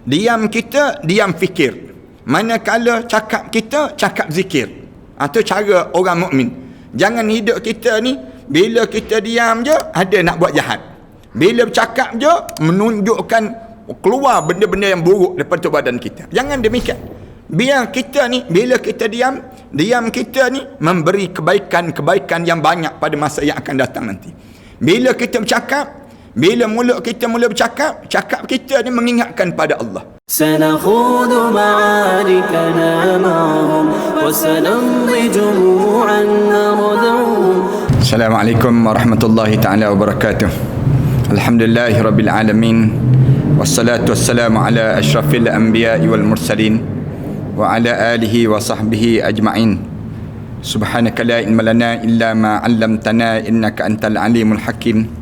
Diam kita, diam fikir. Manakala cakap kita, cakap zikir. Itu cara orang mukmin. Jangan hidup kita ni, bila kita diam je, ada nak buat jahat. Bila bercakap je, menunjukkan keluar benda-benda yang buruk daripada badan kita. Jangan demikian. Biar kita ni, bila kita diam, diam kita ni memberi kebaikan-kebaikan yang banyak pada masa yang akan datang nanti. Bila kita bercakap, bila mulut kita mula bercakap, cakap kita ni mengingatkan pada Allah. سنخوض معاركنا معهم وسنمضي جموعا نردعهم. Assalamualaikum warahmatullahi taala wabarakatuh. Alhamdulillahi rabbil alamin. Wassalatu wassalamu ala asyrafil anbiya'i wal mursalin wa ala alihi wa sahbihi ajma'in. Subhanaka la ilma lana illa ma 'allamtana innaka antal alimul hakim.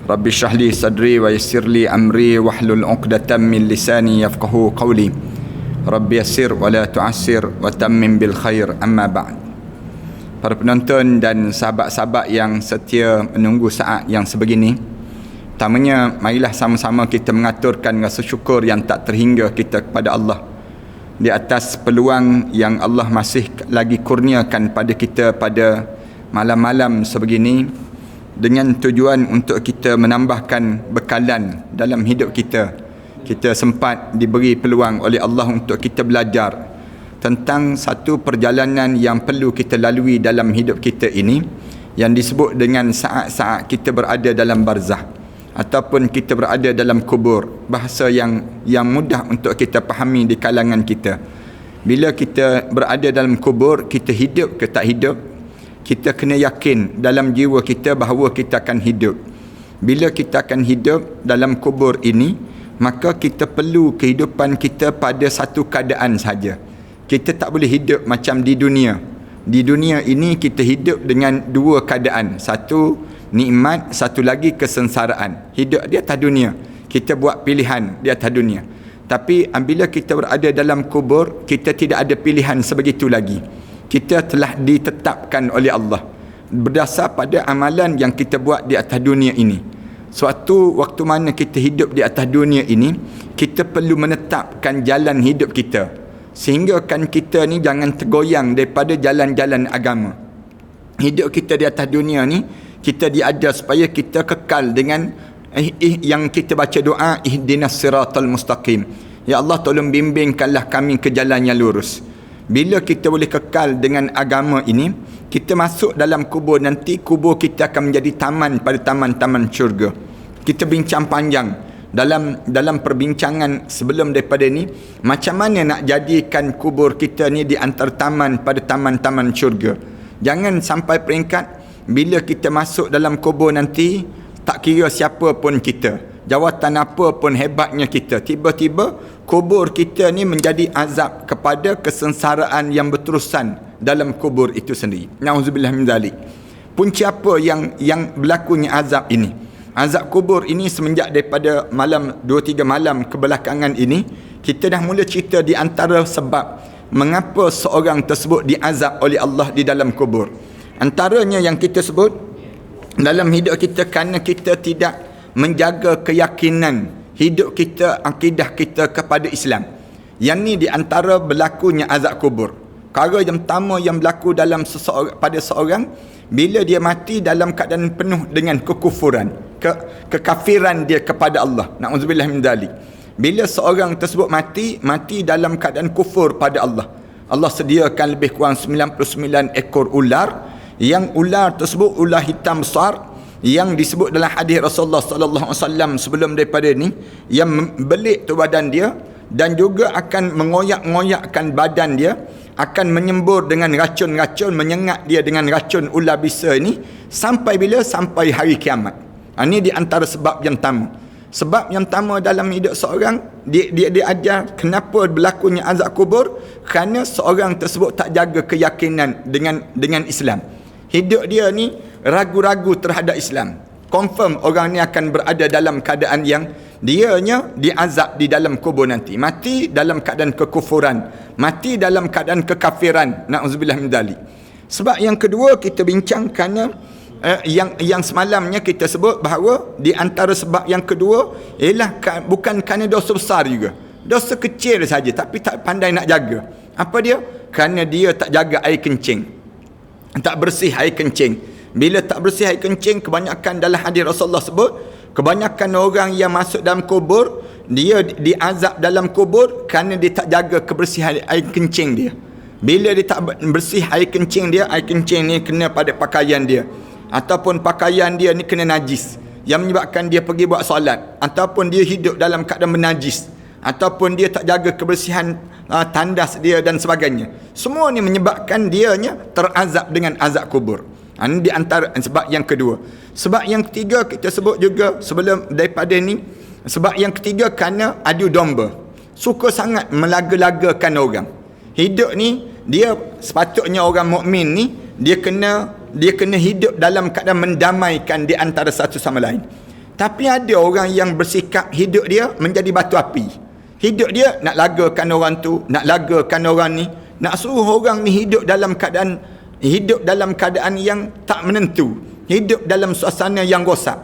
Rabbi shrah li sadri wa yassir li amri wahlul 'uqdatam min lisani yafqahu qawli. Rabbi yassir wa la tu'assir wa tammim bil khair, amma ba'd. Para penonton dan sahabat-sahabat yang setia menunggu saat yang sebegini, pertamanya marilah sama-sama kita mengaturkan rasa syukur yang tak terhingga kita kepada Allah di atas peluang yang Allah masih lagi kurniakan pada kita pada malam-malam sebegini, dengan tujuan untuk kita menambahkan bekalan dalam hidup kita. Kita sempat diberi peluang oleh Allah untuk kita belajar tentang satu perjalanan yang perlu kita lalui dalam hidup kita ini, yang disebut dengan saat-saat kita berada dalam barzah ataupun kita berada dalam kubur. Bahasa yang mudah untuk kita fahami di kalangan kita. Bila kita berada dalam kubur, kita hidup ke tak hidup, kita kena yakin dalam jiwa kita bahawa kita akan hidup. Bila kita akan hidup dalam kubur ini, maka kita perlu kehidupan kita pada satu keadaan saja. Kita tak boleh hidup macam di dunia. Di dunia ini kita hidup dengan dua keadaan. Satu nikmat, satu lagi kesengsaraan. Hidup di atas dunia, kita buat pilihan di atas dunia. Tapi bila kita berada dalam kubur, kita tidak ada pilihan sebegitu lagi. Kita telah ditetapkan oleh Allah berdasar pada amalan yang kita buat di atas dunia ini. Suatu waktu mana kita hidup di atas dunia ini, kita perlu menetapkan jalan hidup kita, sehingga kan kita ni jangan tergoyang daripada jalan-jalan agama. Hidup kita di atas dunia ni, kita diajar supaya kita kekal dengan yang kita baca doa, ihdinas siratal mustaqim. Ya Allah, tolong bimbingkanlah kami ke jalan yang lurus. Bila kita boleh kekal dengan agama ini, kita masuk dalam kubur nanti, kubur kita akan menjadi taman pada taman-taman syurga. Kita bincang panjang dalam perbincangan sebelum daripada ni, macam mana nak jadikan kubur kita ni di antara taman pada taman-taman syurga. Jangan sampai peringkat bila kita masuk dalam kubur nanti, tak kira siapa pun kita, jawatan apa pun hebatnya kita, tiba-tiba kubur kita ni menjadi azab kepada kesengsaraan yang berterusan dalam kubur itu sendiri. Nauzubillah min zalik. Punca apa yang berlakunya azab ini? Azab kubur ini semenjak daripada malam 2-3 malam kebelakangan ini, kita dah mula cerita di antara sebab mengapa seorang tersebut diazab oleh Allah di dalam kubur. Antaranya yang kita sebut dalam hidup kita, kerana kita tidak menjaga keyakinan hidup kita, akidah kita kepada Islam. Yang ni di antara berlakunya azab kubur. Perkara yang pertama yang berlaku dalam pada seorang, bila dia mati dalam keadaan penuh dengan kekufuran, kekafiran dia kepada Allah. Na'udzubillah min dzalik. Bila seorang tersebut mati dalam keadaan kufur pada Allah, Allah sediakan lebih kurang 99 ekor ular, yang ular tersebut ular hitam besar, yang disebut dalam hadis Rasulullah sallallahu alaihi wasallam sebelum daripada ni, yang membelik tu badan dia dan juga akan mengoyak-ngoyakkan badan dia, akan menyembur dengan racun-racun, menyengat dia dengan racun ular bisa ini sampai bila? Sampai hari kiamat. Ini di antara sebab yang pertama. Sebab yang pertama dalam hidup seorang, dia ajar kenapa berlakunya azab kubur, kerana seorang tersebut tak jaga keyakinan dengan Islam. Hidup dia ni ragu-ragu terhadap Islam. Confirm orang ni akan berada dalam keadaan yang dianya diazab di dalam kubur nanti. Mati dalam keadaan kekufuran, mati dalam keadaan kekafiran. Na'udzubillah min dzalik. Sebab yang kedua kita bincang, kerana yang semalamnya kita sebut bahawa di antara sebab yang kedua ialah bukan kerana dosa besar juga. Dosa kecil saja tapi tak pandai nak jaga. Apa dia? Kerana dia tak jaga air kencing. Tak bersih air kencing. Bila tak bersih air kencing, kebanyakan dalam hadis Rasulullah sebut, kebanyakan orang yang masuk dalam kubur, dia diazab dalam kubur kerana dia tak jaga kebersihan air kencing dia. Bila dia tak bersih air kencing dia, air kencing ni kena pada pakaian dia, ataupun pakaian dia ni kena najis, yang menyebabkan dia pergi buat solat, ataupun dia hidup dalam keadaan menajis, ataupun dia tak jaga kebersihan tandas dia dan sebagainya. Semua ni menyebabkan dianya terazab dengan azab kubur. Ini di antara sebab yang kedua. Sebab yang ketiga kita sebut juga sebelum daripada ni, sebab yang ketiga kerana adu domba. Suka sangat melaga-lagakan orang. Hidup ni dia sepatutnya orang mukmin ni dia kena hidup dalam keadaan mendamaikan di antara satu sama lain. Tapi ada orang yang bersikap hidup dia menjadi batu api. Hidup dia nak lagakan orang tu, nak lagakan orang ni, nak suruh orang ni hidup dalam keadaan yang tak menentu, hidup dalam suasana yang rosak.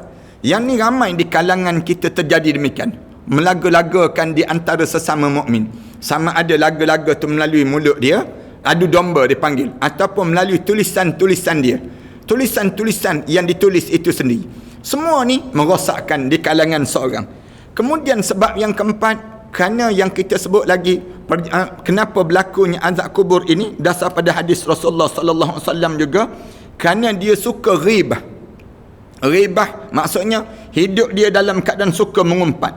Yang ni ramai di kalangan kita terjadi demikian. Melaga-lagakan di antara sesama mukmin. Sama ada laga-laga tu melalui mulut dia, adu domba dipanggil, ataupun melalui tulisan-tulisan dia. Tulisan-tulisan yang ditulis itu sendiri. Semua ni merosakkan di kalangan seorang. Kemudian sebab yang keempat, kerana yang kita sebut lagi, kenapa berlakunya azab kubur ini dasar pada hadis Rasulullah sallallahu alaihi wasallam juga, kerana dia suka ghibah. Ghibah maksudnya hidup dia dalam keadaan suka mengumpat.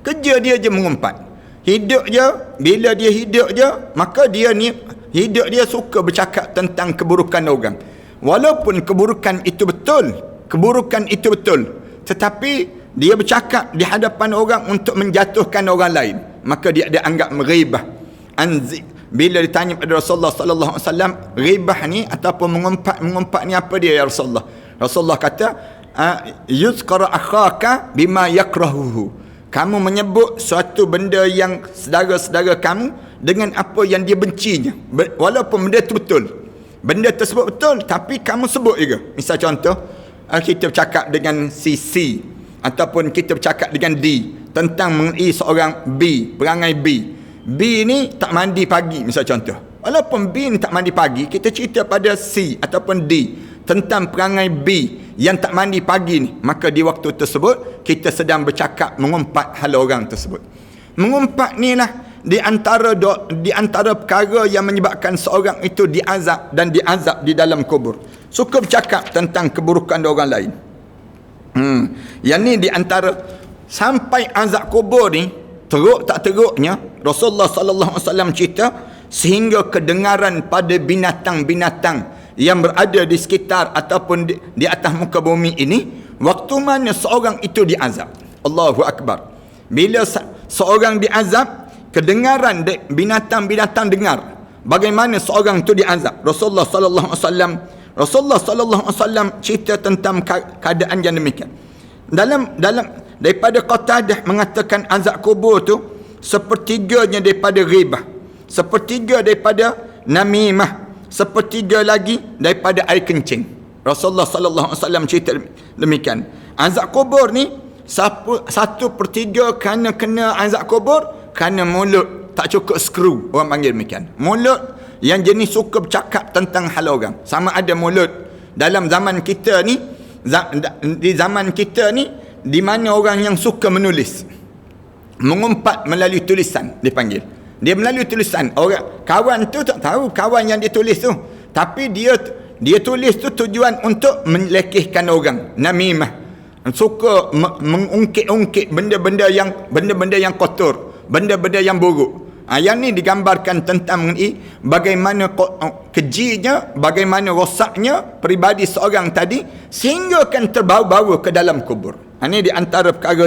Kerja dia je mengumpat. Hidup je, bila dia hidup je, maka dia ni hidup dia suka bercakap tentang keburukan orang. Walaupun keburukan itu betul, tetapi dia bercakap di hadapan orang untuk menjatuhkan orang lain, maka dia anggap ghibah. Bila ditanya pada Rasulullah sallallahu alaihi wasallam, ghibah ni ataupun mengumpat ni apa dia ya Rasulullah? Rasulullah kata, yuzkara akhaka bima yakrahuhu. Kamu menyebut suatu benda yang saudara-saudara kamu dengan apa yang dia bencinya, walaupun benda itu betul. Benda tersebut betul, tapi kamu sebut juga. Misal contoh, kita bercakap dengan C, ataupun kita bercakap dengan D tentang mengenai seorang B, perangai B. B ni tak mandi pagi, misal contoh. Walaupun B ni tak mandi pagi, kita cerita pada C ataupun D tentang perangai B yang tak mandi pagi ni, maka di waktu tersebut kita sedang bercakap mengumpat hal orang tersebut. Mengumpat ni lah di antara perkara yang menyebabkan seorang itu diazab dan diazab di dalam kubur. Suka bercakap tentang keburukan orang lain. Yang ni di antara, sampai azab kubur ni teruk tak teruknya, Rasulullah sallallahu alaihi wasallam cerita sehingga kedengaran pada binatang-binatang yang berada di sekitar ataupun di atas muka bumi ini, waktu mana seorang itu diazab. Allahu Akbar. Bila seorang diazab, kedengaran binatang-binatang dengar bagaimana seorang itu diazab. Rasulullah sallallahu alaihi wasallam cerita tentang keadaan yang demikian. Dalam daripada Qatadah mengatakan azab kubur tu sepertiganya daripada ghibah, sepertiga daripada namimah, sepertiga lagi daripada air kencing. Rasulullah sallallahu alaihi wasallam cerita demikian. Azab kubur ni 1/3 kerana kena azab kubur kerana mulut tak cukup skru, orang panggil demikian. Mulut yang jenis suka bercakap tentang hal orang. Sama ada mulut dalam zaman kita ni, di zaman kita ni, di mana orang yang suka menulis, mengumpat melalui tulisan dipanggil. Dia melalui tulisan. Orang kawan tu tak tahu kawan yang dia tulis tu, tapi dia tulis tu tujuan untuk melekehkan orang, namimah. Suka mengungkit-ungkit benda-benda yang kotor, benda-benda yang buruk. Yang ni digambarkan tentang mengenai bagaimana kejinya, bagaimana rosaknya peribadi seorang tadi sehingga akan terbawa-bawa ke dalam kubur. Ini di antara perkara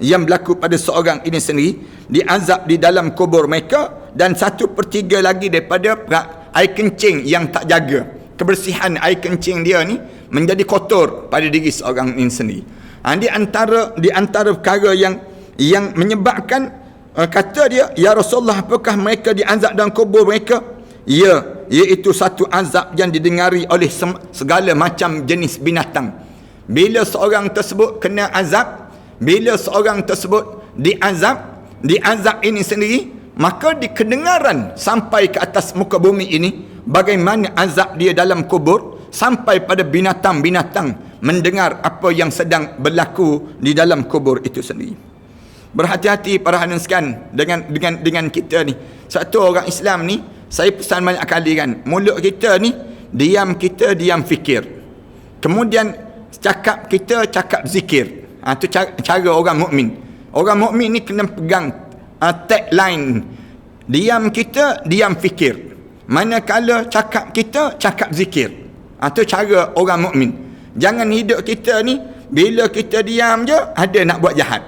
yang berlaku pada seorang ini sendiri, diazab di dalam kubur mereka. Dan 1/3 lagi daripada air kencing yang tak jaga, kebersihan air kencing dia ni menjadi kotor pada diri seorang ini sendiri. Di antara perkara yang menyebabkan, kata dia, ya Rasulullah, apakah mereka diazab dalam kubur mereka? Ya, iaitu satu azab yang didengari oleh segala macam jenis binatang. Bila seorang tersebut kena azab, bila seorang tersebut diazab, diazab ini sendiri, maka di kedengaran sampai ke atas muka bumi ini bagaimana azab dia dalam kubur, sampai pada binatang-binatang mendengar apa yang sedang berlaku di dalam kubur itu sendiri. Berhati-hati para hadirin sekalian dengan kita ni. Satu orang Islam ni, saya pesan banyak kali kan, mulut kita ni diam fikir. Kemudian cakap kita cakap zikir. Itu cara orang mukmin. Orang mukmin ni kena pegang tagline, diam kita diam fikir. Manakala cakap kita cakap zikir. Itu cara orang mukmin. Jangan hidup kita ni bila kita diam je ada nak buat jahat.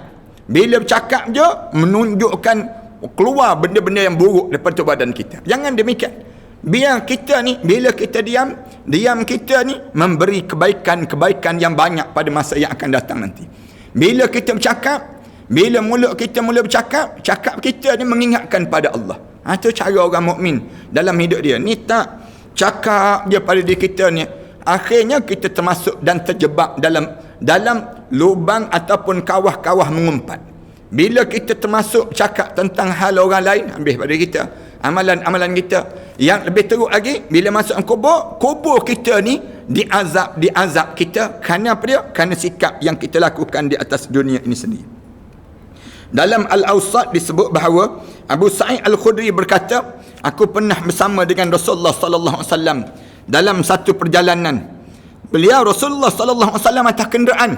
Bila bercakap je menunjukkan keluar benda-benda yang buruk daripada badan kita. Jangan demikian. Biar kita ni bila kita diam kita ni memberi kebaikan yang banyak pada masa yang akan datang nanti. Bila kita bercakap, bila mulut kita mula bercakap, cakap kita ni mengingatkan pada Allah. Itu cara orang mukmin dalam hidup dia. Ni tak cakap je pada diri kita ni, akhirnya kita termasuk dan terjebak dalam lubang ataupun kawah-kawah mengumpat. Bila kita termasuk cakap tentang hal orang lain, habis pada kita amalan-amalan kita. Yang lebih teruk lagi, bila masuk kubur kita ni diazab kita. Kerana apa dia? Kerana sikap yang kita lakukan di atas dunia ini sendiri. Dalam Al-Awsat disebut bahawa Abu Sa'id Al-Khudri berkata, aku pernah bersama dengan Rasulullah sallallahu alaihi wasallam dalam satu perjalanan. Beliau Rasulullah sallallahu alaihi wasallam atas kenderaan.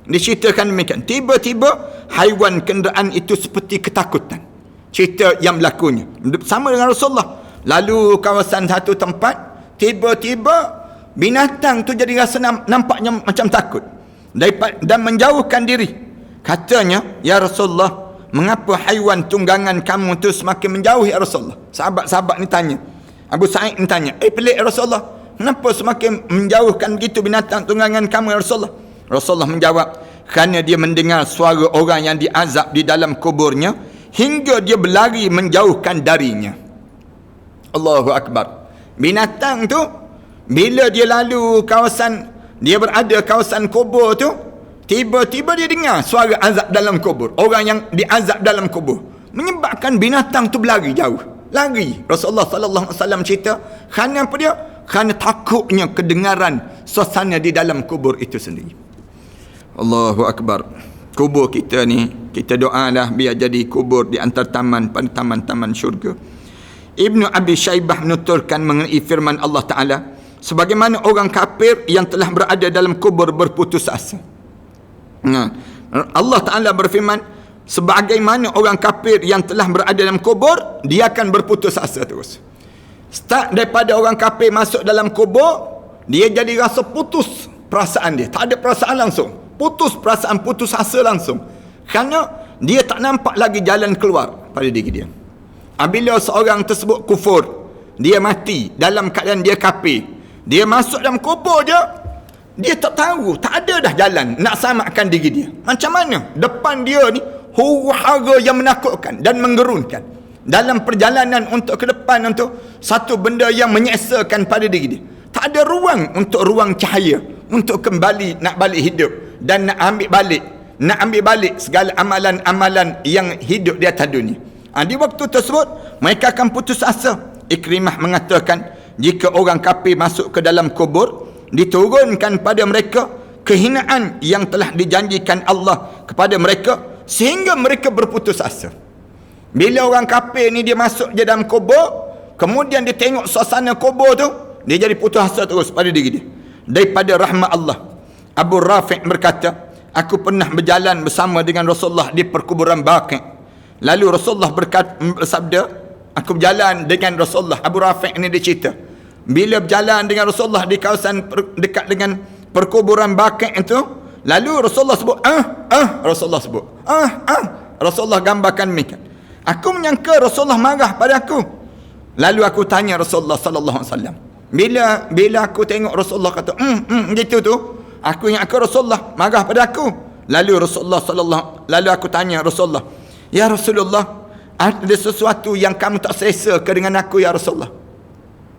Diceritakan demikian. Tiba-tiba haiwan kenderaan itu seperti ketakutan. Cerita yang berlakunya sama dengan Rasulullah. Lalu kawasan satu tempat, tiba-tiba binatang tu jadi rasa nampaknya macam takut dan menjauhkan diri. Katanya, ya Rasulullah, mengapa haiwan tunggangan kamu tu semakin menjauh ya Rasulullah? Sahabat-sahabat ni tanya. Abu Sa'id ni tanya, pelik ya Rasulullah, kenapa semakin menjauhkan begitu binatang tunggangan kamu ya Rasulullah? Rasulullah menjawab, kerana dia mendengar suara orang yang diazab di dalam kuburnya hingga dia berlari menjauhkan darinya. Allahu Akbar. Binatang tu bila dia lalu kawasan, dia berada kawasan kubur tu, tiba-tiba dia dengar suara azab dalam kubur, orang yang diazab dalam kubur, menyebabkan binatang tu berlari jauh. Lari. Rasulullah sallallahu alaihi wasallam cerita, kerana apa dia? Kerana takutnya kedengaran suasana di dalam kubur itu sendiri. Allahu Akbar. Kubur kita ni, kita doalah biar jadi kubur di antara taman pada taman-taman syurga. Ibnu Abi Syaibah menuturkan mengenai firman Allah Ta'ala, sebagaimana orang kafir yang telah berada dalam kubur berputus asa. Allah Ta'ala berfirman, sebagaimana orang kafir yang telah berada dalam kubur, dia akan berputus asa terus. Start daripada orang kafir masuk dalam kubur, dia jadi rasa putus perasaan dia. Tak ada perasaan langsung. Putus perasaan, putus asa langsung. Kerana dia tak nampak lagi jalan keluar pada diri dia. Apabila seorang tersebut kufur, dia mati dalam keadaan dia kafir, dia masuk dalam kubur je, dia tak tahu, tak ada dah jalan nak selamatkan diri dia. Macam mana? Depan dia ni huru-hara yang menakutkan dan menggerunkan. Dalam perjalanan untuk ke depan, untuk satu benda yang menyeksakan pada diri dia. Tak ada ruang untuk ruang cahaya, untuk kembali nak balik hidup dan nak ambil balik segala amalan-amalan yang hidup di atas dunia. Di waktu tersebut mereka akan putus asa. Ikrimah mengatakan, jika orang kafir masuk ke dalam kubur, diturunkan pada mereka kehinaan yang telah dijanjikan Allah kepada mereka, sehingga mereka berputus asa. Bila orang kafir ni dia masuk je dalam kubur, kemudian dia tengok suasana kubur tu, dia jadi putus asa terus pada diri dia daripada rahmat Allah. Abu Rafi' berkata, aku pernah berjalan bersama dengan Rasulullah di perkuburan Baqi'. Lalu Rasulullah bersabda, aku berjalan dengan Rasulullah. Abu Rafi' ini dia cerita, bila berjalan dengan Rasulullah di kawasan dekat dengan perkuburan Baqi' itu, lalu Rasulullah sebut Rasulullah sebut Rasulullah gambarkan demikian. Aku menyangka Rasulullah marah pada aku. Lalu aku tanya Rasulullah sallallahu alaihi wasallam, bila aku tengok Rasulullah kata gitu tu, aku ingat Rasulullah marah pada aku. Lalu lalu aku tanya Rasulullah, ya Rasulullah, ada sesuatu yang kamu tak selesa ke dengan aku ya Rasulullah?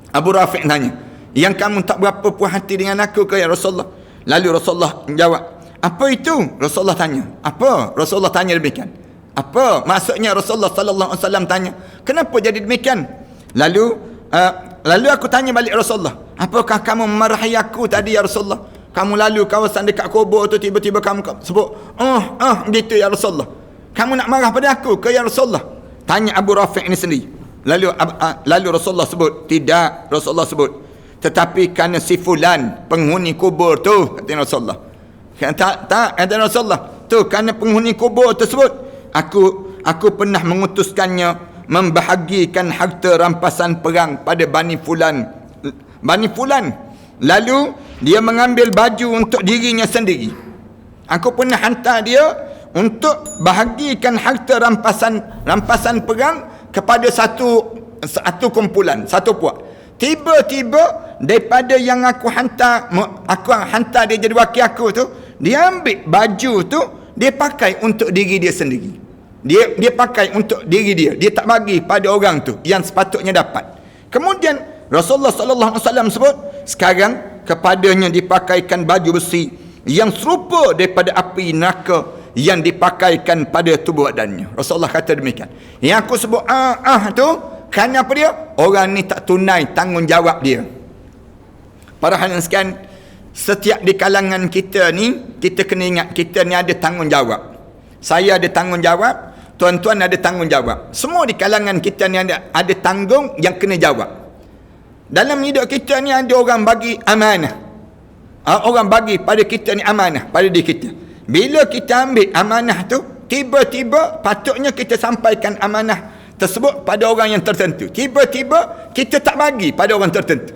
Abu Rafi' tanya, yang kamu tak berapa puas hati dengan aku ke ya Rasulullah? Lalu Rasulullah jawab, apa itu? Rasulullah tanya, apa? Rasulullah tanya demikian, Apa maksudnya? Rasulullah sallallahu alaihi wasallam tanya, kenapa jadi demikian? Lalu aku tanya balik Rasulullah, apakah kamu memarahi aku tadi ya Rasulullah? Kamu lalu kawasan dekat kubur tu, tiba-tiba kamu sebut gitu ya Rasulullah. Kamu nak marah pada aku ke ya Rasulullah? Tanya Abu Rafi' ini sendiri. Lalu Rasulullah sebut, tidak. Rasulullah sebut, tetapi kerana si fulan penghuni kubur tu, kata Rasulullah. Kata Rasulullah, tu kerana penghuni kubur tersebut, aku pernah mengutuskannya membahagikan harta rampasan perang pada Bani Fulan. Lalu dia mengambil baju untuk dirinya sendiri. Aku pernah hantar dia untuk bahagikan harta rampasan perang kepada satu kumpulan, satu puak. Tiba-tiba daripada yang aku hantar dia jadi wakil aku tu, dia ambil baju tu, dia pakai untuk diri dia sendiri. Dia pakai untuk diri dia. Dia tak bagi pada orang tu yang sepatutnya dapat. Kemudian Rasulullah sallallahu alaihi wasallam sebut, sekarang kepadanya dipakaikan baju besi yang serupa daripada api neraka yang dipakaikan pada tubuh badannya. Rasulullah kata demikian. Yang aku sebut tu, kerana apa dia? Orang ni tak tunai tanggungjawab dia. Para hadirin sekalian, setiap di kalangan kita ni, kita kena ingat, kita ni ada tanggungjawab. Saya ada tanggungjawab, tuan-tuan ada tanggungjawab. Semua di kalangan kita ni ada tanggung yang kena jawab. Dalam hidup kita ni ada orang bagi amanah. Orang bagi pada kita ni amanah, pada diri kita. Bila kita ambil amanah tu, tiba-tiba patutnya kita sampaikan amanah tersebut pada orang yang tertentu. Tiba-tiba kita tak bagi pada orang tertentu.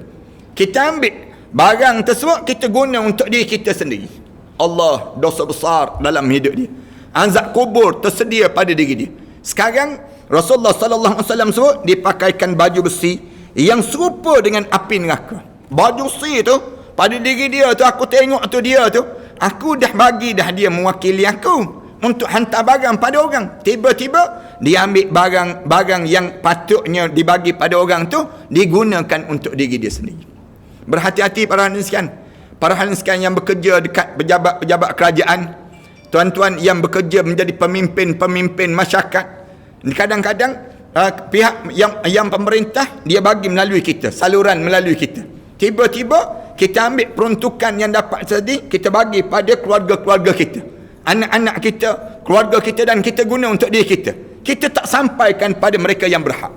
Kita ambil barang tersebut, kita guna untuk diri kita sendiri. Allah, dosa besar dalam hidup dia. Azab kubur tersedia pada diri dia. Sekarang Rasulullah sallallahu alaihi wasallam sebut, dipakaikan baju besi yang serupa dengan api neraka. Baju besi tu pada diri dia tu, aku tengok tu dia tu, aku dah bagi dah dia mewakili aku untuk hantar barang pada orang. Tiba-tiba dia ambil barang yang patutnya dibagi pada orang tu, digunakan untuk diri dia sendiri. Berhati-hati para hadirin sekalian. Para hadirin sekalian yang bekerja dekat pejabat-pejabat kerajaan, tuan-tuan yang bekerja menjadi pemimpin masyarakat, kadang-kadang pihak yang pemerintah dia bagi melalui kita, saluran melalui kita. Tiba-tiba kita ambil peruntukan yang dapat tadi, kita bagi pada keluarga-keluarga kita, anak-anak kita, keluarga kita, dan kita guna untuk diri kita. Kita tak sampaikan pada mereka yang berhak.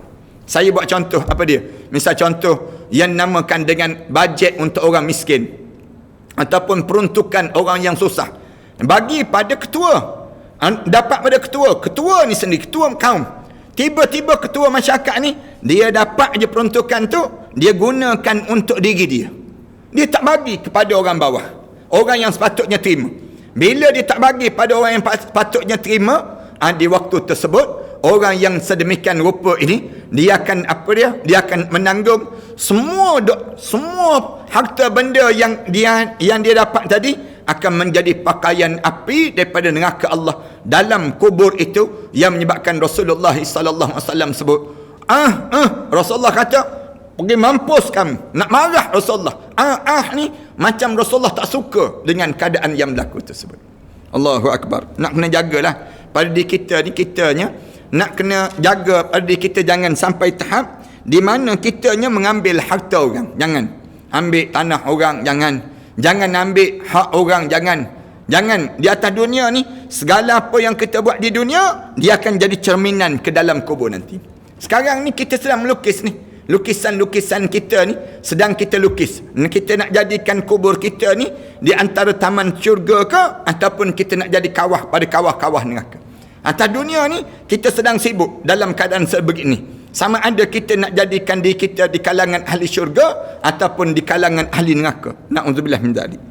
Saya buat contoh apa dia? Misal contoh yang namakan dengan bajet untuk orang miskin, ataupun peruntukan orang yang susah, bagi pada ketua, dapat pada ketua ni sendiri, ketua kaum. Tiba-tiba ketua masyarakat ni, dia dapat je peruntukan tu, dia gunakan untuk diri dia. Dia tak bagi kepada orang bawah, orang yang sepatutnya terima. Bila dia tak bagi pada orang yang patutnya terima, di waktu tersebut, orang yang sedemikian rupa ini, dia akan dia akan menanggung semua harta benda yang dia dapat tadi, akan menjadi pakaian api daripada neraka Allah dalam kubur itu, yang menyebabkan Rasulullah sallallahu alaihi wasallam sebut, Rasulullah kata, pergi mampus kamu. Nak marah Rasulullah. Ni macam Rasulullah tak suka dengan keadaan yang berlaku tersebut. Allahu Akbar. Nak kena jagalah pada diri kita ni, kitanya nak kena jaga pada diri kita, jangan sampai tahap di mana kitanya mengambil harta orang. Jangan ambil tanah orang, jangan ambil hak orang, jangan. Di atas dunia ni, segala apa yang kita buat di dunia, dia akan jadi cerminan ke dalam kubur nanti. Sekarang ni kita sedang melukis ni, lukisan-lukisan kita ni sedang kita lukis. Kita nak jadikan kubur kita ni di antara taman syurga ke, ataupun kita nak jadi kawah pada kawah-kawah neraka. Atas dunia ni kita sedang sibuk dalam keadaan sebegini. Sama ada kita nak jadikan diri kita di kalangan ahli syurga ataupun di kalangan ahli neraka. Na'udzubillah min dzalik.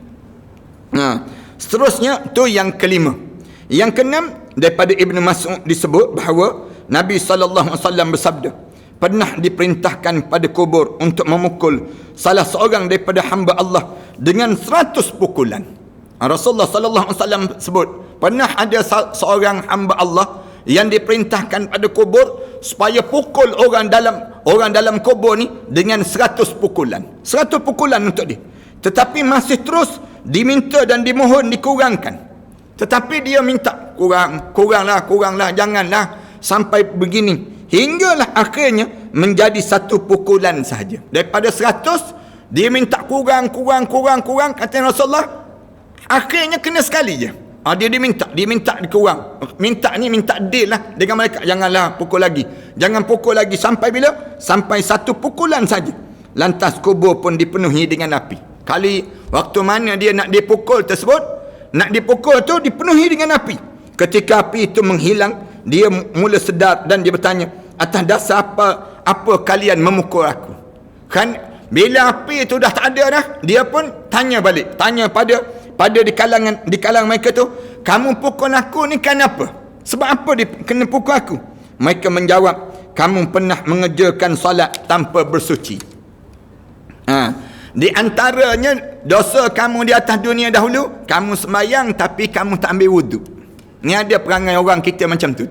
Seterusnya tu yang kelima. Yang keenam, daripada Ibnu Mas'ud disebut bahawa Nabi sallallahu alaihi wasallam bersabda, pernah diperintahkan pada kubur untuk memukul salah seorang daripada hamba Allah dengan 100 pukulan. Rasulullah sallallahu alaihi wasallam sebut, pernah ada seorang hamba Allah yang diperintahkan pada kubur supaya pukul orang dalam kubur ni dengan 100 pukulan. 100 pukulan untuk dia. Tetapi masih terus diminta dan dimohon dikurangkan. Tetapi dia minta kuranglah, janganlah sampai begini. Hinggalah akhirnya menjadi satu pukulan sahaja. Daripada 100, dia minta kurang, kata Rasulullah. Akhirnya kena sekali je. Dia diminta dikurang. Minta deal lah dengan mereka. Janganlah pukul lagi. Jangan pukul lagi. Sampai bila? Sampai satu pukulan saja. Lantas kubur pun dipenuhi dengan api. Waktu mana dia nak dipukul tersebut, nak dipukul tu dipenuhi dengan api. Ketika api itu menghilang, dia mula sedar dan dia bertanya, atas dasar apa kalian memukul aku? Kan bila api itu dah tak ada dah, dia pun tanya balik. Tanya pada di kalangan mereka tu, kamu pukul aku ni kan apa? Sebab apa dia kena pukul aku? Mereka menjawab, kamu pernah mengerjakan solat tanpa bersuci. Di antaranya dosa kamu di atas dunia dahulu, kamu sembahyang tapi kamu tak ambil wuduk. Ni ada perangai orang kita macam tu.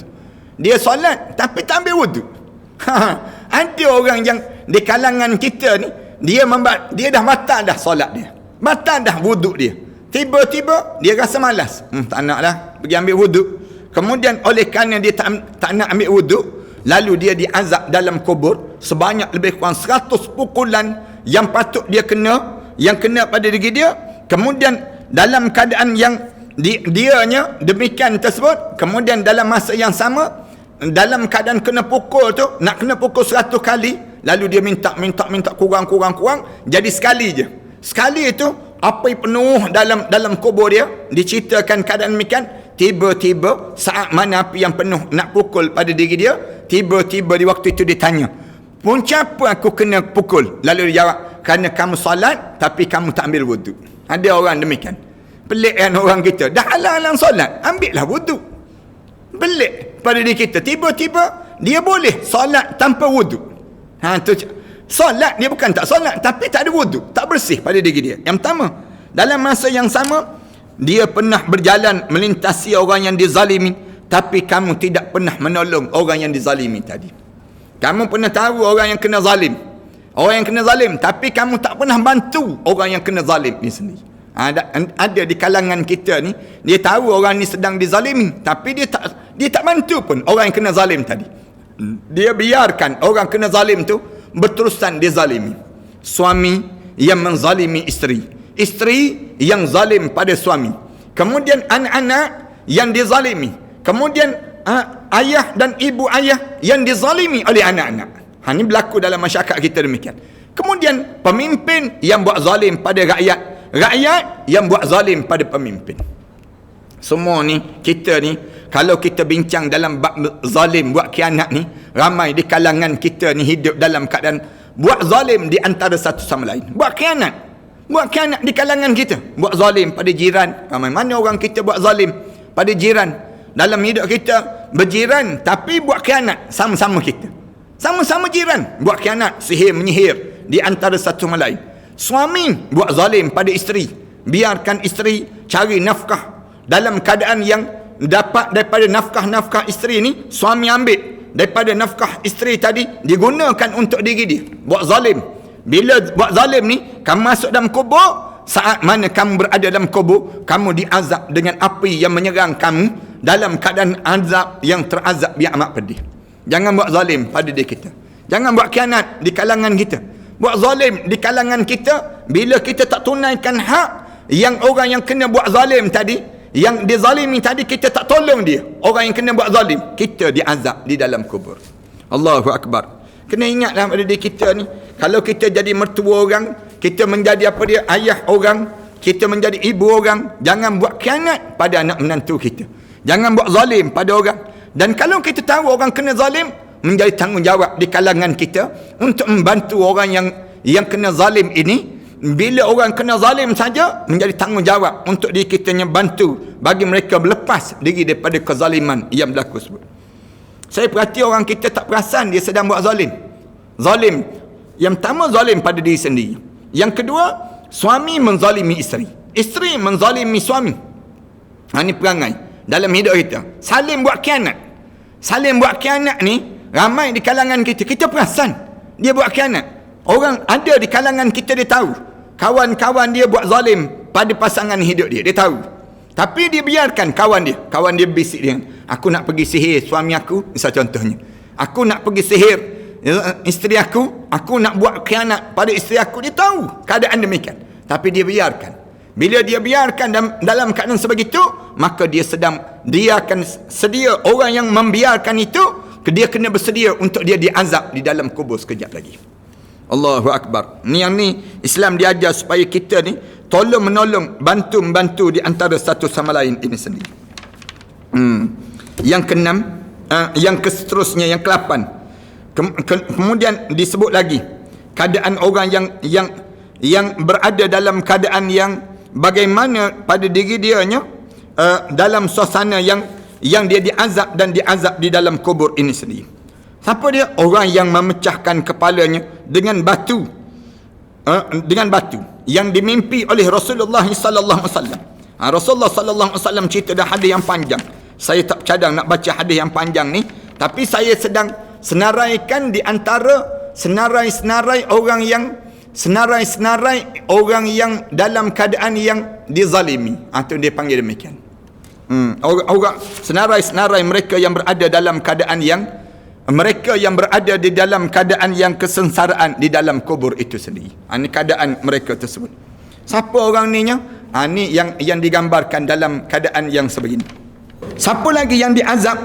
Dia solat tapi tak ambil wuduk. Ada orang yang di kalangan kita ni, dia dah batal dah solat dia, batal dah wuduk dia. Tiba-tiba dia rasa malas, tak nak lah pergi ambil wuduk. Kemudian oleh kerana dia tak nak ambil wuduk, lalu dia diazab dalam kubur sebanyak lebih kurang 100 pukulan yang patut dia kena, yang kena pada diri dia. Kemudian dalam keadaan yang dianya demikian tersebut, kemudian dalam masa yang sama, dalam keadaan kena pukul tu, nak kena pukul 100 kali, lalu dia minta kurang, jadi sekali je. Sekali itu api penuh dalam kubur dia. Diceritakan keadaan demikian. Tiba-tiba saat mana api yang penuh nak pukul pada diri dia, tiba-tiba di waktu itu ditanya, punca apa aku kena pukul? Lalu dia jawab, kerana kamu solat tapi kamu tak ambil wuduk. Ada orang demikian. Pelik kan orang kita, dah halang-halang solat, ambillah wuduk. Pelik pada diri kita, tiba-tiba dia boleh solat tanpa wuduk. Solat dia bukan tak solat, tapi tak ada wuduk, tak bersih pada diri dia. Yang pertama, dalam masa yang sama, dia pernah berjalan melintasi orang yang dizalimi, tapi kamu tidak pernah menolong orang yang dizalimi tadi. Kamu pernah tahu orang yang kena zalim, tapi kamu tak pernah bantu orang yang kena zalim ni sendiri. Ada di kalangan kita ni, dia tahu orang ni sedang dizalimi, tapi dia tak bantu pun orang yang kena zalim tadi. Dia biarkan orang kena zalim tu berterusan dizalimi. Suami yang menzalimi isteri yang zalim pada suami, kemudian anak-anak yang dizalimi, kemudian ayah dan ibu ayah yang dizalimi oleh anak-anak. Ini berlaku dalam masyarakat kita demikian. Kemudian pemimpin yang buat zalim pada rakyat yang buat zalim pada pemimpin. Semua ni, kita ni, kalau kita bincang dalam bab zalim, buat khianat ni, ramai di kalangan kita ni hidup dalam keadaan buat zalim di antara satu sama lain. Buat khianat di kalangan kita. Buat zalim pada jiran. Ramai mana orang kita buat zalim pada jiran. Dalam hidup kita berjiran, tapi buat khianat sama-sama kita. Sama-sama jiran, buat khianat, sihir menyihir di antara satu sama lain. Suami buat zalim pada isteri, biarkan isteri cari nafkah dalam keadaan yang dapat daripada nafkah isteri ni, suami ambil daripada nafkah isteri tadi, digunakan untuk diri dia. Buat zalim. Bila buat zalim ni, kamu masuk dalam kubur, saat mana kamu berada dalam kubur, kamu diazab dengan api yang menyerang kamu dalam keadaan azab yang terazab yang amat pedih. Jangan buat zalim pada diri kita. Jangan buat khianat di kalangan kita. Buat zalim di kalangan kita, bila kita tak tunaikan hak yang orang yang kena buat zalim tadi, yang dizalimi tadi, kita tak tolong dia, orang yang kena buat zalim, kita diazab di dalam kubur. Allahu Akbar. Kena ingatlah pada diri kita ni, kalau kita jadi mertua orang, kita menjadi ayah orang, kita menjadi ibu orang, jangan buat khianat pada anak menantu kita. Jangan buat zalim pada orang. Dan kalau kita tahu orang kena zalim, menjadi tanggungjawab di kalangan kita untuk membantu orang yang kena zalim ini. Bila orang kena zalim saja, menjadi tanggungjawab untuk diri kita yang bantu bagi mereka berlepas diri daripada kezaliman yang berlaku tersebut. Saya perhati orang kita tak perasan dia sedang buat zalim. Zalim. Yang pertama, zalim pada diri sendiri. Yang kedua, suami menzalimi isteri. Isteri menzalimi suami. Ini perangai dalam hidup kita. Saling buat khianat. Saling buat khianat ni, ramai di kalangan kita. Kita perasan dia buat khianat. Orang ada di kalangan kita, dia tahu kawan-kawan dia buat zalim pada pasangan hidup dia. Dia tahu. Tapi dia biarkan kawan dia bisik dia, aku nak pergi sihir suami aku, misal contohnya. Aku nak pergi sihir isteri aku nak buat khianat pada isteri aku. Dia tahu keadaan demikian, tapi dia biarkan. Bila dia biarkan dalam keadaan sebegitu, maka dia akan sedia orang yang membiarkan itu, dia kena bersedia untuk dia diazab di dalam kubur sekejap lagi. Allahu Akbar. Yang ni Islam diajar supaya kita ni tolong menolong, bantu-membantu di antara satu sama lain ini sendiri. Yang keenam, yang seterusnya, yang ke-8. Kemudian disebut lagi keadaan orang yang berada dalam keadaan yang bagaimana pada diri dianya dalam suasana yang dia diazab dan diazab di dalam kubur ini sendiri. Siapa dia? Orang yang memecahkan kepalanya dengan batu, yang dimimpi oleh Rasulullah sallallahu alaihi wasallam. Rasulullah sallallahu alaihi wasallam cerita dalam hadis yang panjang. Saya tak cadang nak baca hadis yang panjang ni, tapi saya sedang senaraikan di antara senarai-senarai orang yang dalam keadaan yang dizalimi. Itu dia panggil demikian. Orang senarai-senarai mereka yang berada dalam keadaan di dalam keadaan yang kesengsaraan di dalam kubur itu sendiri. Ini keadaan mereka tersebut. Siapa orang ni nya? Ni yang digambarkan dalam keadaan yang sebegini. Siapa lagi yang diazab,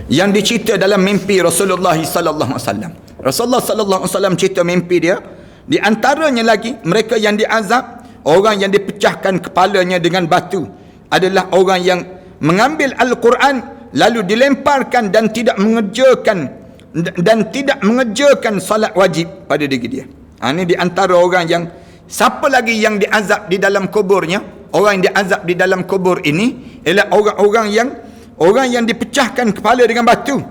yang dicerita dalam mimpi Rasulullah sallallahu alaihi wasallam? Rasulullah sallallahu alaihi wasallam cerita mimpi dia. Di antaranya lagi mereka yang diazab, orang yang dipecahkan kepalanya dengan batu adalah orang yang mengambil Al-Quran lalu dilemparkan dan tidak mengerjakan salat wajib pada diri dia. Ini di antara orang yang, siapa lagi yang diazab di dalam kuburnya? Orang yang diazab di dalam kubur ini ialah orang yang dipecahkan kepala dengan batu.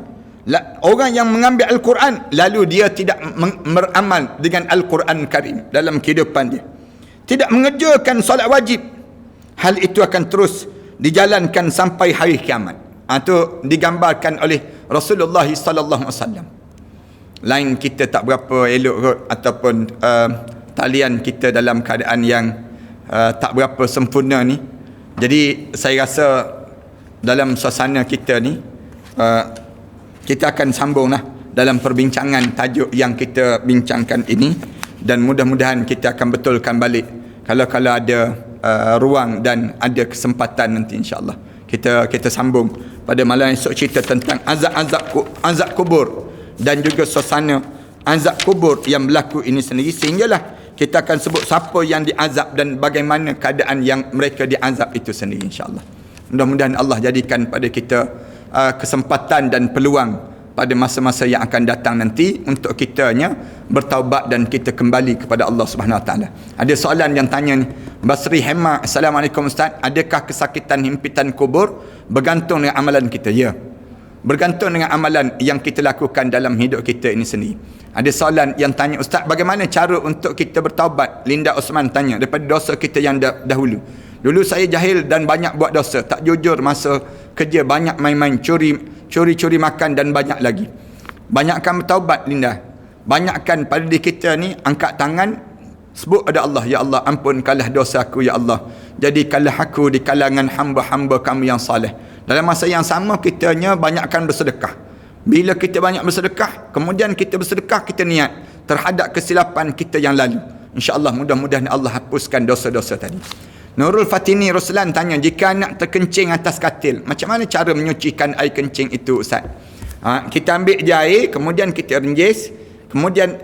Orang yang mengambil Al-Quran lalu dia tidak beramal dengan Al-Quran Karim dalam kehidupan dia, tidak mengerjakan solat wajib. Hal itu akan terus dijalankan sampai hari kiamat. Itu digambarkan oleh Rasulullah sallallahu alaihi wasallam. Lain kita tak berapa elok kot, ataupun talian kita dalam keadaan yang tak berapa sempurna ni. Jadi saya rasa dalam suasana kita ni kita akan sambunglah dalam perbincangan tajuk yang kita bincangkan ini, dan mudah-mudahan kita akan betulkan balik kalau ada ruang dan ada kesempatan nanti, insya-Allah kita sambung pada malam esok cerita tentang azab kubur dan juga suasana azab kubur yang berlaku ini sendiri, sehinggalah kita akan sebut siapa yang diazab dan bagaimana keadaan yang mereka diazab itu sendiri, insya-Allah. Mudah-mudahan Allah jadikan pada kita kesempatan dan peluang pada masa-masa yang akan datang nanti untuk kitanya bertaubat dan kita kembali kepada Allah Subhanahu Wa Taala. Ada soalan yang tanya ni, Basri Hema, Assalamualaikum Ustaz, adakah kesakitan himpitan kubur bergantung dengan amalan kita? Ya, bergantung dengan amalan yang kita lakukan dalam hidup kita ini sendiri. Ada soalan yang tanya, Ustaz, bagaimana cara untuk kita bertaubat? Linda Osman tanya, daripada dosa kita yang dahulu. Dulu saya jahil dan banyak buat dosa, tak jujur masa kerja, banyak main-main, curi makan dan banyak lagi. Banyakkan bertaubat, Linda. Banyakkan pada diri kita ni, angkat tangan, sebut ada Allah, ya Allah ampunkanlah dosa aku, ya Allah jadikanlah aku di kalangan hamba-hamba kamu yang saleh. Dalam masa yang sama kitanya banyakkan bersedekah. Bila kita banyak bersedekah, kemudian kita bersedekah, kita niat terhadap kesilapan kita yang lalu, insya-Allah mudah-mudahan Allah hapuskan dosa-dosa tadi. Nurul Fatini Ruslan tanya, jika anak terkencing atas katil, macam mana cara menyucikan air kencing itu, Ustaz? Kita ambil je air, kemudian kita rinjis, kemudian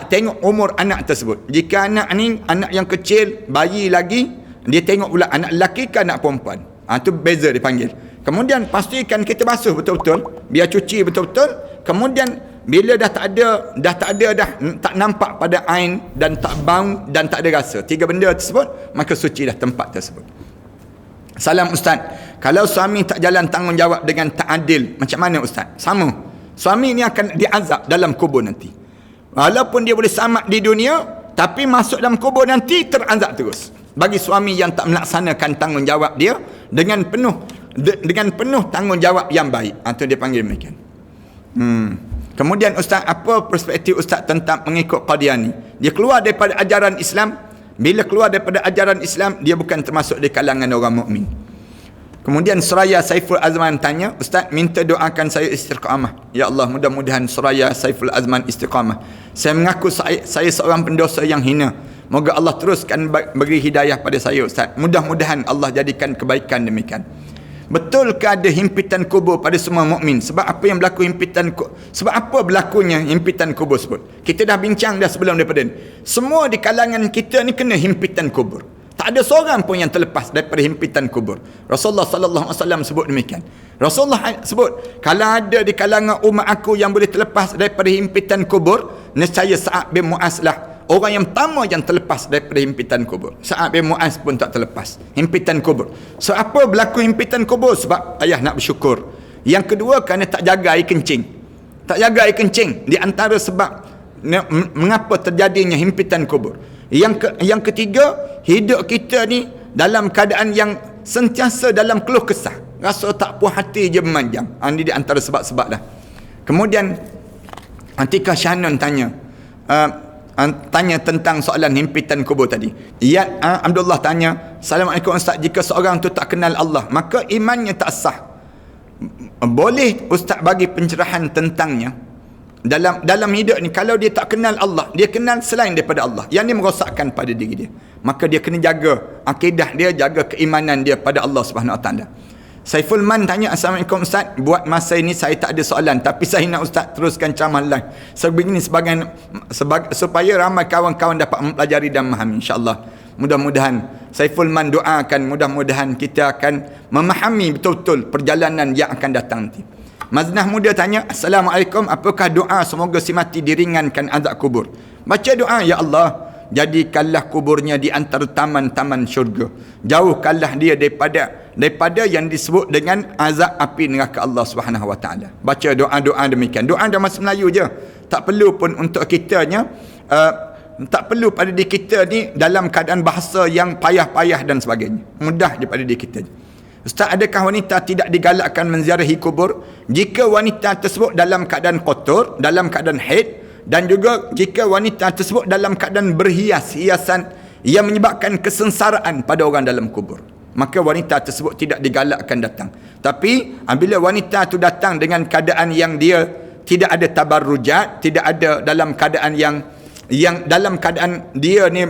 tengok umur anak tersebut. Jika anak ni anak yang kecil, bayi lagi, dia tengok pula anak lelaki ke anak perempuan. Itu beza dipanggil. Kemudian pastikan kita basuh betul-betul, biar cuci betul-betul. Kemudian bila dah tak nampak pada ain dan tak bau dan tak ada rasa, 3 benda tersebut, maka suci dah tempat tersebut. Salam Ustaz, kalau suami tak jalan tanggungjawab dengan tak adil, macam mana Ustaz? Sama, suami ni akan diazab dalam kubur nanti. Walaupun dia boleh selamat di dunia, tapi masuk dalam kubur nanti terazab terus. Bagi suami yang tak melaksanakan tanggungjawab dia dengan penuh tanggungjawab yang baik, itu dia panggil demikian. Kemudian Ustaz, apa perspektif Ustaz tentang mengikut Qadiani? Dia keluar daripada ajaran Islam. Bila keluar daripada ajaran Islam, dia bukan termasuk di kalangan orang mukmin. Kemudian Suraya Saiful Azman tanya, Ustaz, minta doakan saya istiqamah. Ya Allah, mudah-mudahan Suraya Saiful Azman istiqamah. Saya mengaku saya seorang pendosa yang hina. Moga Allah teruskan beri hidayah pada saya, Ustaz. Mudah-mudahan Allah jadikan kebaikan demikian. Betulkah ada himpitan kubur pada semua mukmin? Sebab apa yang berlaku sebab apa berlakunya himpitan kubur sebut? Kita dah bincang dah sebelum daripada ni. Semua di kalangan kita ni kena himpitan kubur. Tak ada seorang pun yang terlepas daripada himpitan kubur. Rasulullah sallallahu alaihi wasallam sebut demikian. Rasulullah sebut, kalau ada di kalangan umat aku yang boleh terlepas daripada himpitan kubur, nescaya Sa'ad bin Mu'az lah orang yang pertama yang terlepas daripada himpitan kubur. Sa'ad bin Mu'az pun tak terlepas himpitan kubur. So apa berlaku himpitan kubur? Sebab ayah nak bersyukur. Yang kedua, kerana tak jaga air kencing. Tak jaga air kencing di antara sebab mengapa terjadinya himpitan kubur. Yang ketiga, hidup kita ni dalam keadaan yang sentiasa dalam keluh kesah, rasa tak puas hati je memanjang. Ini di antara sebab-sebab dah. Kemudian Atika Shannon tanya tentang soalan himpitan kubur tadi. Abdullah tanya, Assalamualaikum Ustaz, jika seorang tu tak kenal Allah, maka imannya tak sah. Boleh Ustaz bagi pencerahan tentangnya? Dalam hidup ni, kalau dia tak kenal Allah, dia kenal selain daripada Allah, yang dia merosakkan pada diri dia, maka dia kena jaga akidah dia, jaga keimanan dia pada Allah Subhanahu Wa Taala. Saiful Man tanya, Assalamualaikum Ustaz, buat masa ini saya tak ada soalan, tapi saya nak Ustaz teruskan ceramah live sebegini supaya ramai kawan-kawan dapat mempelajari dan memahami. InsyaAllah, mudah-mudahan Saiful Man doakan, mudah-mudahan kita akan memahami betul-betul perjalanan yang akan datang nanti. Maznah Muda tanya, Assalamualaikum, apakah doa semoga si mati diringankan azab kubur? Baca doa, Ya Allah, jadikanlah kuburnya di antara taman-taman syurga, jauhkanlah dia daripada yang disebut dengan azab api neraka Allah Subhanahu Wa Taala. Baca doa-doa demikian. Doa dalam bahasa Melayu je, tak perlu pun untuk kitanya, tak perlu pada diri kita ni dalam keadaan bahasa yang payah-payah dan sebagainya. Mudah je pada diri kita. Ustaz, adakah wanita tidak digalakkan menziarahi kubur jika wanita tersebut dalam keadaan kotor, dalam keadaan haid, dan juga jika wanita tersebut dalam keadaan berhias-hiasan yang menyebabkan kesengsaraan pada orang dalam kubur? Maka wanita tersebut tidak digalakkan datang. Tapi apabila wanita itu datang dengan keadaan yang dia tidak ada tabarrujat, tidak ada dalam keadaan yang dalam keadaan dia ni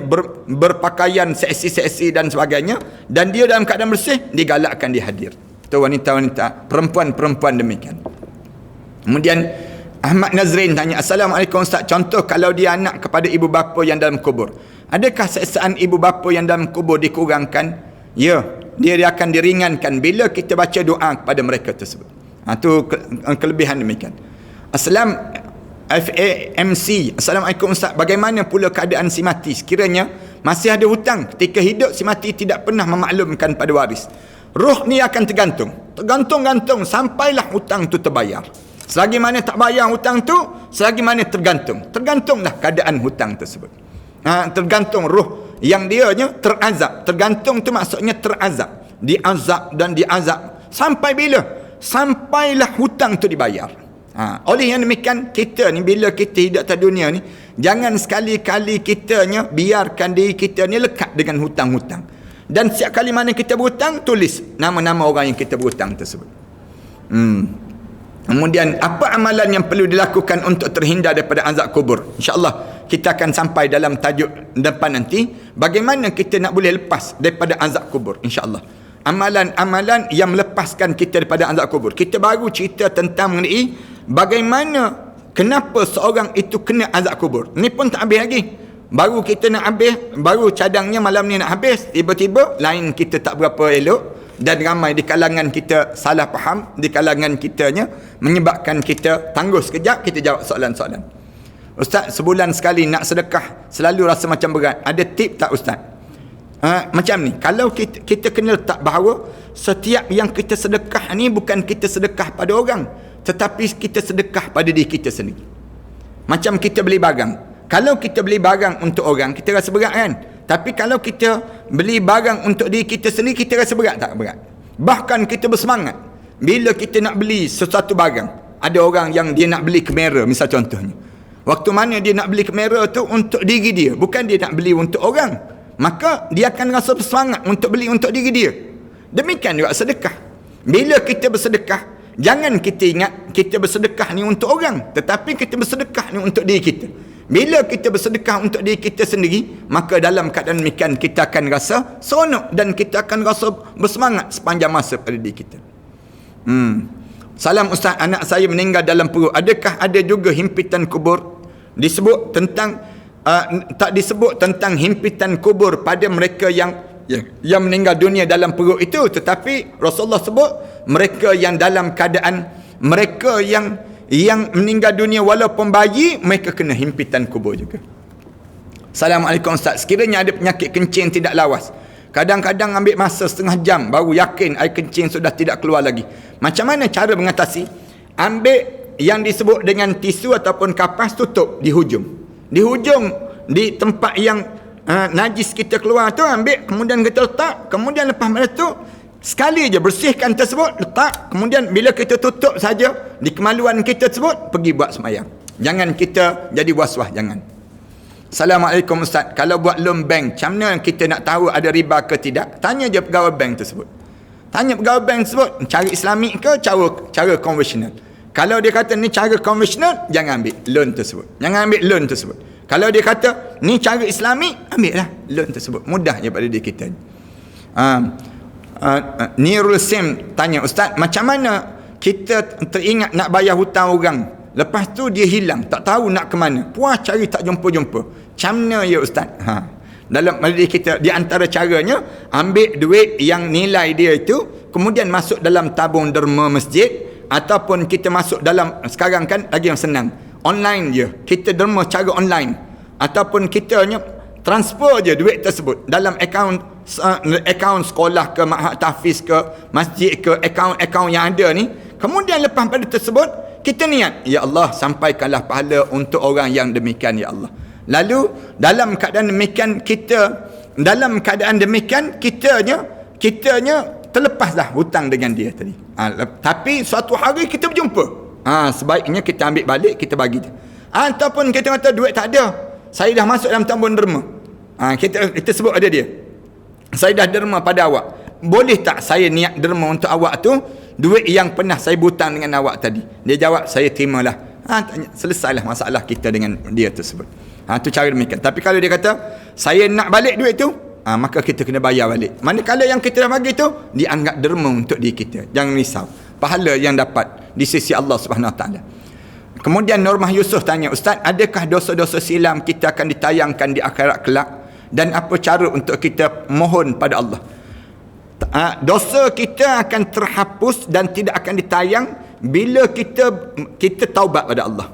berpakaian seksi-seksi dan sebagainya, dan dia dalam keadaan bersih, digalakkan dia hadir. Itu wanita-wanita, perempuan-perempuan demikian. Kemudian Ahmad Nazrin tanya, Assalamualaikum Ustaz, contoh kalau dia anak kepada ibu bapa yang dalam kubur, adakah seksaan ibu bapa yang dalam kubur dikurangkan? Ya, dia akan diringankan bila kita baca doa kepada mereka tersebut. Itu kelebihan demikian. FAMC, Assalamualaikum Ustaz, bagaimana pula keadaan si mati sekiranya masih ada hutang ketika hidup? Si mati tidak pernah memaklumkan pada waris. Roh ni akan tergantung sampailah hutang tu terbayar. Selagi mana tak bayar hutang tu, selagi mana tergantunglah keadaan hutang tersebut. Tergantung roh yang dianya terazab. Tergantung tu maksudnya terazab, diazab dan diazab sampai bila? Sampailah hutang tu dibayar. Oleh yang demikian, kita ni bila kita hidup atas dunia ni, jangan sekali-kali kitanya biarkan diri kita ni lekat dengan hutang-hutang. Dan setiap kali mana kita berhutang, tulis nama-nama orang yang kita berhutang tersebut. Kemudian apa amalan yang perlu dilakukan untuk terhindar daripada azab kubur? InsyaAllah kita akan sampai dalam tajuk depan nanti, bagaimana kita nak boleh lepas daripada azab kubur, insyaAllah. Amalan-amalan yang melepaskan kita daripada azab kubur. Kita baru cerita tentang mengenai bagaimana, kenapa seorang itu kena azab kubur. Ni pun tak habis lagi. Baru kita nak habis, baru cadangnya malam ni nak habis, tiba-tiba lain kita tak berapa elok, dan ramai di kalangan kita salah faham, di kalangan kitanya, menyebabkan kita tangguh sekejap, kita jawab soalan-soalan. Ustaz, sebulan sekali nak sedekah selalu rasa macam berat, ada tip tak Ustaz? Macam ni, kalau kita kena letak bahawa setiap yang kita sedekah ni bukan kita sedekah pada orang, tetapi kita sedekah pada diri kita sendiri. Macam kita beli barang, kalau kita beli barang untuk orang, kita rasa berat kan? Tapi kalau kita beli barang untuk diri kita sendiri, kita rasa berat tak? Berat. Bahkan kita bersemangat bila kita nak beli sesuatu barang. Ada orang yang dia nak beli kamera, misal contohnya, waktu mana dia nak beli kamera tu untuk diri dia, bukan dia nak beli untuk orang, maka dia akan rasa bersemangat untuk beli untuk diri dia. Demikian juga sedekah. Bila kita bersedekah, jangan kita ingat kita bersedekah ni untuk orang, tetapi kita bersedekah ni untuk diri kita. Bila kita bersedekah untuk diri kita sendiri, maka dalam keadaan demikian kita akan rasa seronok dan kita akan rasa bersemangat sepanjang masa pada diri kita. Salam Ustaz, anak saya meninggal dalam perut. Adakah ada juga himpitan kubur? Disebut tentang tak disebut tentang himpitan kubur pada mereka yang meninggal dunia dalam perut itu, tetapi Rasulullah sebut mereka yang dalam keadaan mereka yang meninggal dunia walaupun bayi, mereka kena himpitan kubur juga. Assalamualaikum Ustaz, sekiranya ada penyakit kencing tidak lawas, kadang-kadang ambil masa setengah jam baru yakin air kencing sudah tidak keluar lagi, macam mana cara mengatasi? Ambil yang disebut dengan tisu ataupun kapas, tutup di hujung di tempat yang najis kita keluar tu, ambil kemudian kita letak, kemudian lepas pada tu sekali je bersihkan tersebut, letak, kemudian bila kita tutup saja di kemaluan kita tersebut, pergi buat sembahyang. Jangan kita jadi was-was, jangan. Assalamualaikum Ustaz, kalau buat loan bank, macam mana kita nak tahu ada riba ke tidak? Tanya je pegawai bank tersebut. Tanya pegawai bank tersebut, cara Islamik ke cara konvensional. Kalau dia kata ni cara konvensional, jangan ambil loan tersebut. Jangan ambil loan tersebut. Kalau dia kata ni cara Islamik, ambillah loan tersebut. Mudah je pada diri kita. Nirul Sim tanya, Ustaz, macam mana kita teringat nak bayar hutang orang, lepas tu dia hilang, tak tahu nak ke mana, puas cari tak jumpa-jumpa, macam mana ya Ustaz? Dalam diri kita, di antara caranya, ambil duit yang nilai dia itu, kemudian masuk dalam tabung derma masjid, ataupun kita masuk dalam, sekarang kan lagi yang senang, online je, kita derma cara online, ataupun kita transfer je duit tersebut dalam akaun sekolah ke, ma'had tahfiz ke, masjid ke, akaun yang ada ni. Kemudian lepas pada tersebut, kita niat, ya Allah, sampaikanlah pahala untuk orang yang demikian, ya Allah. Lalu dalam keadaan demikian kitanya terlepaslah hutang dengan dia tadi. Tapi suatu hari kita berjumpa, sebaiknya kita ambil balik, kita bagi dia. Ataupun kita kata duit tak ada, saya dah masuk dalam tabung derma, kita sebut ada dia, saya dah derma pada awak, boleh tak saya niat derma untuk awak tu duit yang pernah saya butang dengan awak tadi? Dia jawab, saya terimalah. Selesailah masalah kita dengan dia tersebut. Tu cara demikian. Tapi kalau dia kata saya nak balik duit tu, maka kita kena bayar balik. Manakala yang kita dah bagi tu dianggap derma untuk diri kita. Jangan risau, pahala yang dapat di sisi Allah Subhanahu Wa Taala. Kemudian Normah Yusuf tanya, Ustaz, adakah dosa-dosa silam kita akan ditayangkan di akhirat kelak, dan apa cara untuk kita mohon pada Allah? Dosa kita akan terhapus dan tidak akan ditayang bila kita taubat pada Allah.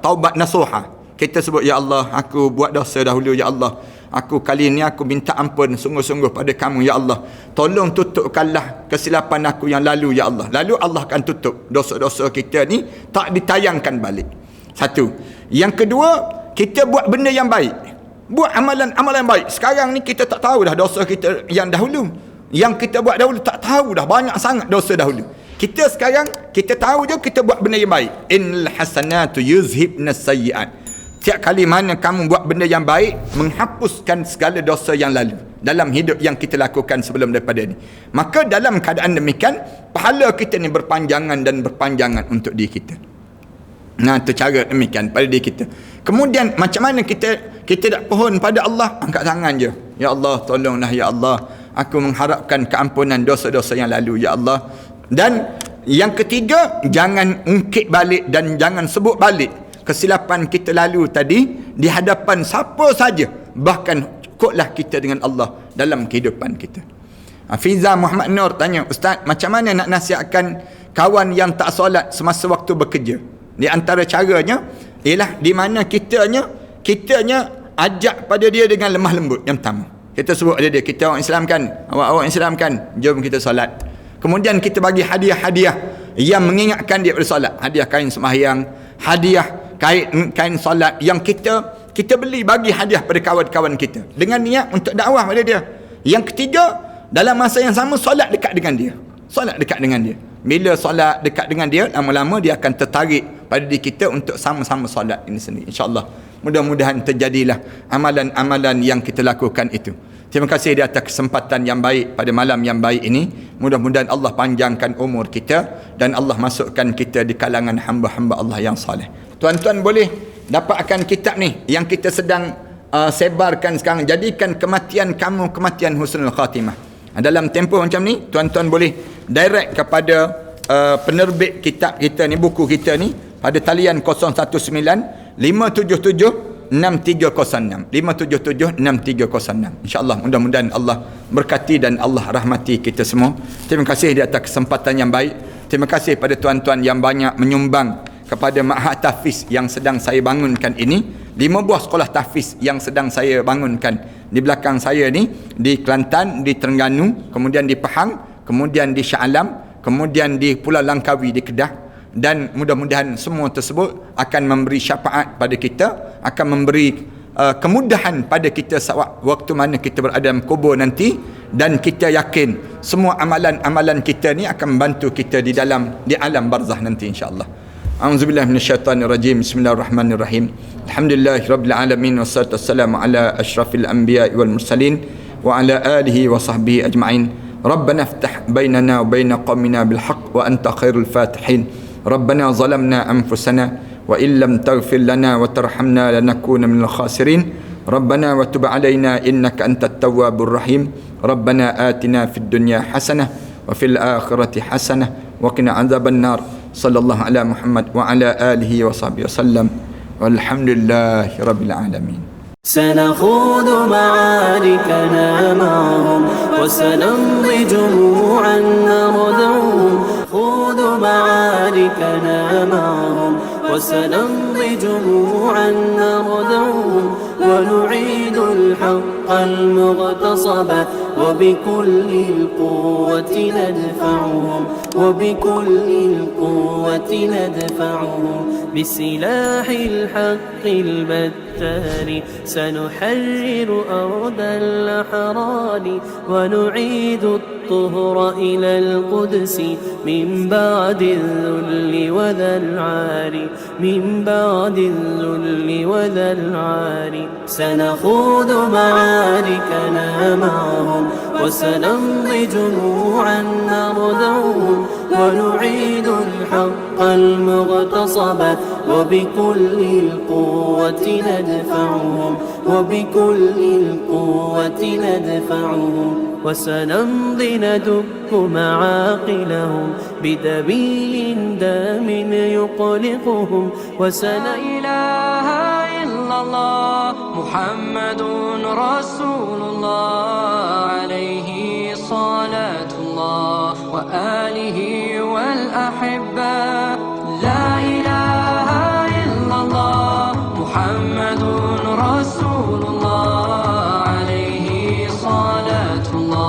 Taubat nasuha. Kita sebut, ya Allah, aku buat dosa dahulu, ya Allah, aku kali ini aku minta ampun sungguh-sungguh pada kamu, ya Allah, tolong tutupkanlah kesilapan aku yang lalu, ya Allah. Lalu Allah akan tutup dosa-dosa kita ni, tak ditayangkan balik. Satu. Yang kedua, kita buat benda yang baik, buat amalan baik. Sekarang ni kita tak tahu dah dosa kita yang dahulu, yang kita buat dahulu, tak tahu dah, banyak sangat dosa dahulu. Kita sekarang, kita tahu je, kita buat benda yang baik. Innal hasanatu yuzhibnas sayyi'at. Tiap kali mana kamu buat benda yang baik, menghapuskan segala dosa yang lalu dalam hidup yang kita lakukan sebelum daripada ini. Maka dalam keadaan demikian, pahala kita ni berpanjangan untuk diri kita. Itu cara demikian pada diri kita. Kemudian macam mana kita nak pohon pada Allah? Angkat tangan je, ya Allah, tolonglah, ya Allah, aku mengharapkan keampunan dosa-dosa yang lalu, ya Allah. Dan yang ketiga, jangan ungkit balik dan jangan sebut balik kesilapan kita lalu tadi di hadapan siapa saja, bahkan cukuplah kita dengan Allah dalam kehidupan kita. Fiza Muhammad Nur tanya, Ustaz, macam mana nak nasihatkan kawan yang tak solat semasa waktu bekerja? Di antara caranya ialah di mana kitanya ajak pada dia dengan lemah lembut. Yang pertama, kita sebut ada dia, kita orang Islam kan, awak Islam kan, jom kita solat. Kemudian kita bagi hadiah-hadiah yang mengingatkan dia pada solat. Hadiah kain sembahyang, hadiah kain solat yang kita beli, bagi hadiah pada kawan-kawan kita dengan niat untuk dakwah pada dia. Yang ketiga, dalam masa yang sama solat dekat dengan dia. Bila solat dekat dengan dia, lama-lama dia akan tertarik pada diri kita untuk sama-sama solat ini sendiri. InsyaAllah mudah-mudahan terjadilah amalan-amalan yang kita lakukan itu. Terima kasih di atas kesempatan yang baik pada malam yang baik ini. Mudah-mudahan Allah panjangkan umur kita dan Allah masukkan kita di kalangan hamba-hamba Allah yang soleh. Tuan-tuan boleh dapatkan kitab ni yang kita sedang sebarkan sekarang. Jadikan kematian kamu kematian husnul khatimah. Dalam tempoh macam ni, tuan-tuan boleh direct kepada penerbit kitab kita ni, buku kita ni, pada talian 019 577 6306 577 6306. InsyaAllah mudah-mudahan Allah berkati dan Allah rahmati kita semua. Terima kasih di atas kesempatan yang baik. Terima kasih pada tuan-tuan yang banyak menyumbang kepada Ma'had Tahfiz yang sedang saya bangunkan ini. 5 buah sekolah tahfiz yang sedang saya bangunkan di belakang saya ni, di Kelantan, di Terengganu, kemudian di Pahang, kemudian di Shah Alam, kemudian di Pulau Langkawi di Kedah. Dan mudah-mudahan semua tersebut akan memberi syafaat pada kita, akan memberi kemudahan pada kita waktu mana kita berada dalam kubur nanti. Dan kita yakin semua amalan-amalan kita ni akan membantu kita di alam barzah nanti, insya-Allah. A'udzubillahi minasyaitanirrajim. Bismillahirrahmanirrahim. Alhamdulillahirabbil alamin wassalatu wassalamu ala asyrafil anbiya'i wal mursalin wa ala alihi wa sahbihi ajma'in. Rabbana iftah bainana wa bain qaumina bil haqq wa anta khairul fatihin. Rabbana zalamna anfusana wa illam taghfir lana wa tarhamna lanakuna minal khasirin. Rabbana wa tub alaina innaka antat tawwabur rahim. Rabbana atina fid dunya hasanah wa fil akhirati hasanah wa qina adzaban nar. Sallallahu ala Muhammad wa ala alihi wa sahbihi wasallam. Walhamdulillahi rabbil alamin. سنخوض معاركنا معهم وسنمضي جموعا نرذوهم. خوض معاركنا معهم وسنمضي جموعا نرذوهم. ونعيد الحق المغتصب وبكل القوة ندفعهم. وبكل القوة ندفعهم. بسلاح الحق البتار سنحرر أرض الأحرار. ونعيد الطهر إلى القدس من بعد الذل وذا العار. من بعد الذل وذا العار. سنخوض معاركنا معهم وسنمضي جموعا نرذوهم. ونعيد الحق المغتصب وبكل القوة ندفعهم. وبكل القوة ندفعهم. وسنمضي ندك معاقلهم بدبيل دام يقلقهم. لا إله إلا الله محمد رسول الله عليه صلاة الله وآله والأحبة. لا إله إلا الله محمد رسول الله عليه صلاة الله